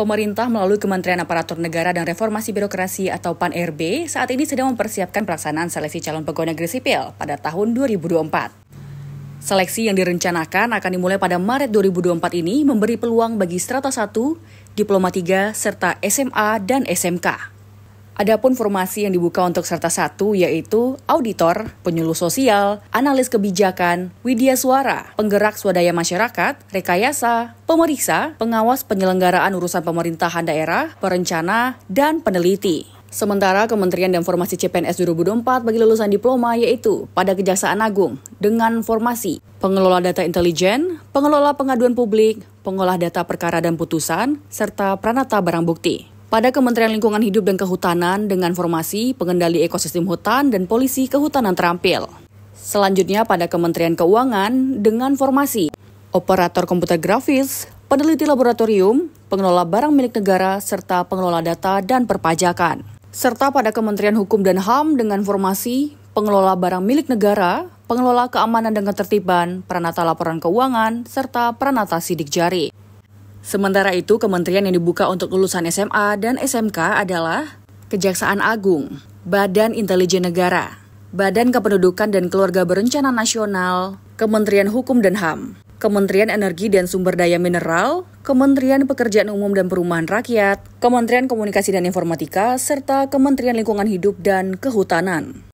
Pemerintah melalui Kementerian Aparatur Negara dan Reformasi Birokrasi atau PAN-RB saat ini sedang mempersiapkan pelaksanaan seleksi calon pegawai negeri sipil pada tahun 2024. Seleksi yang direncanakan akan dimulai pada Maret 2024 ini memberi peluang bagi strata 1, diploma 3, serta SMA dan SMK. Adapun formasi yang dibuka untuk strata 1 yaitu auditor, penyuluh sosial, analis kebijakan, widya suara, penggerak swadaya masyarakat, rekayasa, pemeriksa, pengawas penyelenggaraan urusan pemerintahan daerah, perencana, dan peneliti. Sementara Kementerian dan Formasi CPNS 2024 bagi lulusan diploma yaitu pada Kejaksaan Agung dengan formasi pengelola data intelijen, pengelola pengaduan publik, pengolah data perkara dan putusan, serta pranata barang bukti. Pada Kementerian Lingkungan Hidup dan Kehutanan dengan formasi pengendali ekosistem hutan dan polisi kehutanan terampil. Selanjutnya pada Kementerian Keuangan dengan formasi operator komputer grafis, peneliti laboratorium, pengelola barang milik negara, serta pengelola data dan perpajakan. Serta pada Kementerian Hukum dan HAM dengan formasi pengelola barang milik negara, pengelola keamanan dan ketertiban, pranata laporan keuangan, serta pranata sidik jari. Sementara itu, kementerian yang dibuka untuk lulusan SMA dan SMK adalah Kejaksaan Agung, Badan Intelijen Negara, Badan Kependudukan dan Keluarga Berencana Nasional, Kementerian Hukum dan HAM, Kementerian Energi dan Sumber Daya Mineral, Kementerian Pekerjaan Umum dan Perumahan Rakyat, Kementerian Komunikasi dan Informatika, serta Kementerian Lingkungan Hidup dan Kehutanan.